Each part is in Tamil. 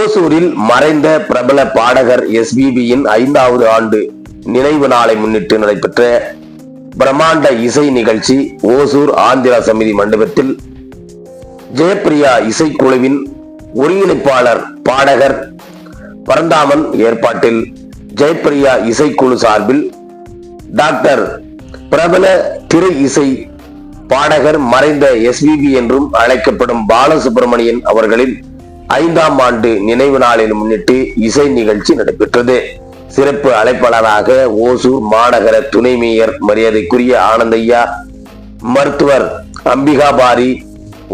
ஓசூரில் மறைந்த பிரபல பாடகர் எஸ்பிபியின் 5வது ஆண்டு நினைவு நாளை முன்னிட்டு நடைபெற்ற பிரம்மாண்ட இசை நிகழ்ச்சி ஓசூர் ஆந்திரா சமிதி மண்டபத்தில் ஜெயப்பிரியா இசைக்குழுவின் ஒருங்கிணைப்பாளர் பாடகர் பரந்தாமன் ஏற்பாட்டில் ஜெயப்பிரியா இசைக்குழு சார்பில் டாக்டர் பிரபல திரை இசை பாடகர் மறைந்த எஸ்பிபி என்றும் அழைக்கப்படும் பாலசுப்ரமணியன் அவர்களின் 5ஆம் ஆண்டு நினைவு நாளில் முன்னிட்டு இசை நிகழ்ச்சி நடைபெற்றது. சிறப்பு அழைப்பாளராக ஓசூர் மாநகர துணை மேயர் மரியாதைக்குரிய ஆனந்தையா, மருத்துவர் அம்பிகாபாரி,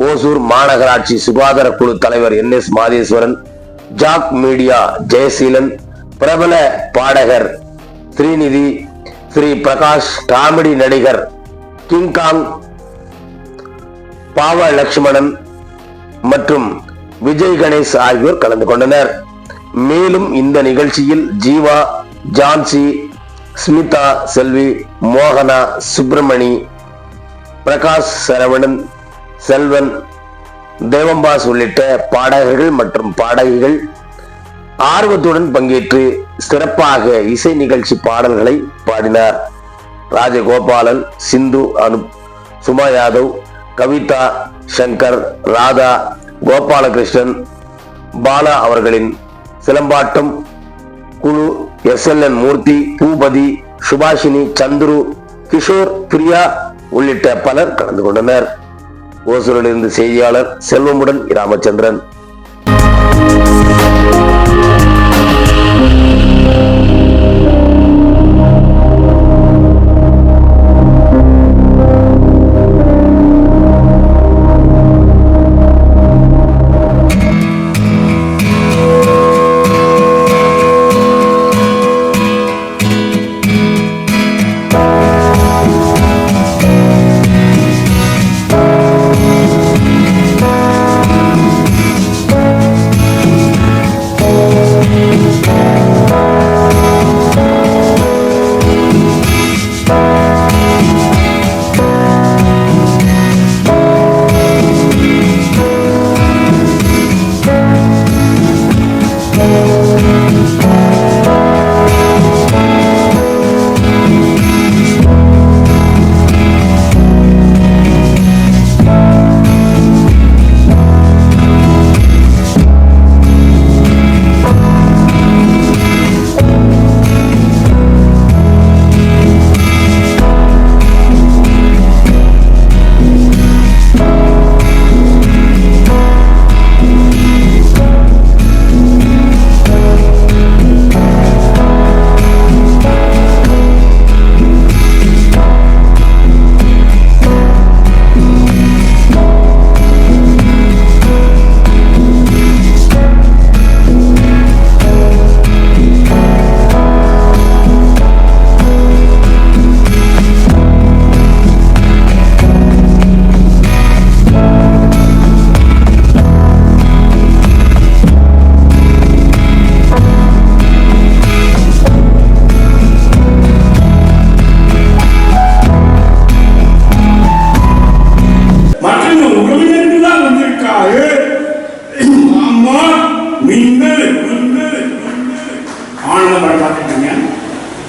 ஓசூர் மாநகராட்சி சுகாதார குழு தலைவர் NS Matheswaran, Jack Media Jayaseelan, பிரபல பாடகர் ஸ்ரீநிதி, ஸ்ரீ பிரகாஷ், காமெடி நடிகர் கிங்காங், பாவ லட்சுமணன் மற்றும் விஜய் கணேஷ் ஆகியோர் கலந்து கொண்டனர். மேலும் இந்த நிகழ்ச்சியில் ஜீவா, ஜான்சி, ஸ்மிதா, செல்வி, மோகனா, சுப்பிரமணி, பிரகாஷ், சரவணன், செல்வன், தேவம்பாஸ் உள்ளிட்ட பாடகர்கள் மற்றும் பாடகிகள் ஆர்வத்துடன் பங்கேற்று சிறப்பாக இசை நிகழ்ச்சி பாடல்களை பாடினார். ராஜகோபாலன், சிந்து, அனுப், சுமா யாதவ், கவிதா, சங்கர், ராதா, கோபாலகிருஷ்ணன், பாலா அவர்களின் சிலம்பாட்டம் குழு, SLN மூர்த்தி, பூபதி, சுபாஷினி, சந்துரு, கிஷோர், பிரியா உள்ளிட்ட பலர் கலந்து கொண்டனர். ஓசூரிலிருந்து செய்தியாளர் செல்வமுடன் ராமச்சந்திரன்.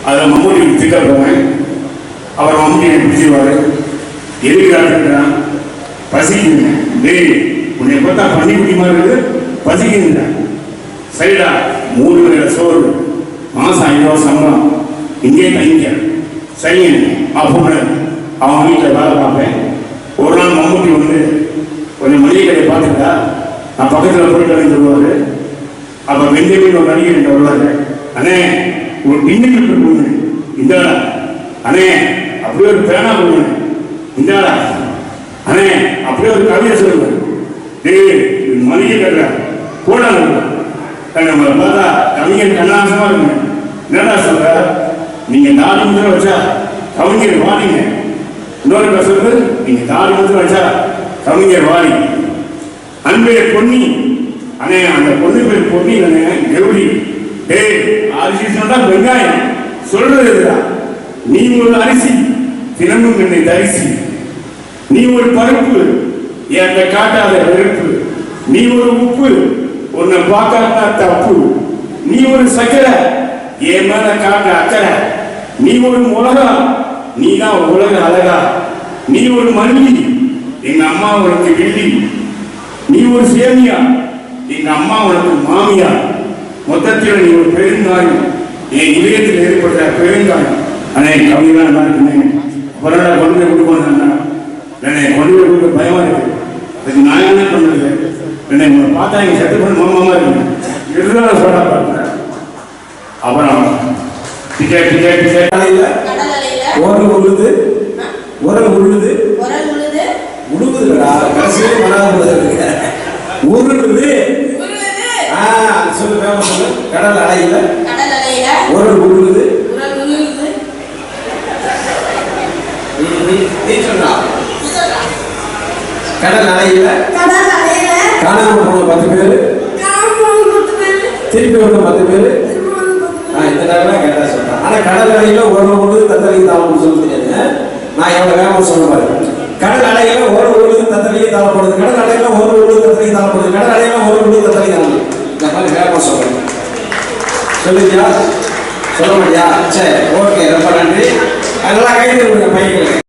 அதில் மம்மூட்டி திட்ட போவேன். அவர் மம்மூட்டியை பிடிச்சிருவார். எதுக்குறான் பசிக்குங்க, டேய் உன்னை பார்த்தா பன்னிக்குட்டி மாதிரி இருக்குது, பசிக்குங்க. சரிடா, 3 வேளை சோறு, மாதம் 5,000 சம்பளம், இங்கே தங்கிக்க. சரிங்க அப்படின்னு அவன் வீட்டில் வேலை பார்ப்பேன். ஒரு நாள் மம்மூட்டி வந்து கொஞ்சம் மளிகை கடையை பார்த்துட்டா நான் பக்கத்தில் போயிட்டு சொல்லுவார். அப்போ வெந்தயமின் ஒரு நடிகை என்ற வருவார். அண்ணே ஒரு டின்னுக்கு கொடுங்க, இந்தாடா. அண்ணே அப்படியே ஒரு பேனா கொடுங்க, இந்தாடா. அண்ணே அப்படியே ஒரு கவிதை சொல்லுங்க, டேய் மளிகை கட்டுற போடா. நம்மளை பார்த்தா கவிஞர் கண்ணாசமா இருக்குங்க. என்னடா சொல்ற, நீங்க தாடி முத்திரை வச்சா கவிஞர் வாடிங்க. இன்னொரு சொல்றது, நீங்க தாடி முத்திரை வச்சா கவிஞர் வாடி. அன்பே பொன்னி, அண்ணே அந்த பொண்ணு பேர் பொன்னி இல்லைங்க, கௌரி. டேய் அரிசி சொன்னா வெங்காயம் சொல்றது இதுதான். நீ ஒரு அரிசி தினமும் என்னை தரிசி. நீ ஒரு பருப்பு என்கிட்ட காட்டாத வெறுப்பு. நீ ஒரு உப்பு உன்னை பார்க்காத தப்பு. நீ ஒரு சக்கரை என் மேல காட்ட அக்கறை. நீ ஒரு மிளகா நீ தான் உலக அழகா. நீ ஒரு மல்லி எங்க அம்மா உனக்கு வெள்ளி. நீ ஒரு சேமியா எங்க அம்மா உனக்கு மாமியா. மொத்தத்தில் நீ ஒரு பெருங்காயம் என் இதயத்தில் ஏற்பட்ட பெருங்காயம். அண்ணே கவிதா நல்லா இருக்குங்க. அப்புறம் கொண்டு போய் கொடுப்பாங்க. என்னை கொண்டு போய் கொடுக்க பயமா இருக்கு. அதுக்கு நான் என்ன பண்ணது? என்னை உங்களை பார்த்தா எங்க செட்டு பண்ண மாமா இருக்கு. இதுதான் சொல்ல பார்த்தேன். அப்புறம் டிக்கெட் டிக்கெட் டிக்கெட் உரல் உழுது உரல் உழுது உழுகுதுடா கடைசியே மனாது உருளுது. சொல்லு வேணும் சொல்லு. கடல் அலையில உரல் உழுது கடல் அலையில காணாம போன 10 பேரு திருப்பி வந்த 10 பேரு. இந்த நேரம் கேட்டா சொல்றேன். ஆனா கடல் அலையில உரல் உழுது தத்தளிக்கு தாளம் சொல்ல தெரியாது. நான் எவ்வளவு வேகமா சொல்ல பாரு. கடல் அலையில ஒரு உழுது தத்தளிக்கு தாளப்படுது. கடல் அலையில ஒரு உழுது தத்தளிக்கு தாளப்படுது. கடல் அலையில ஒரு உழுது தத்தளிக்கு தாளம். இந்த மாதிரி வேகமா சொல்றேன். சொல்லுறியா? சொல்ல மாட்டியா? சரி, ஓகே, ரொம்ப நன்றி. அதெல்லாம் கைது கொடுங்க பையன்களுக்கு.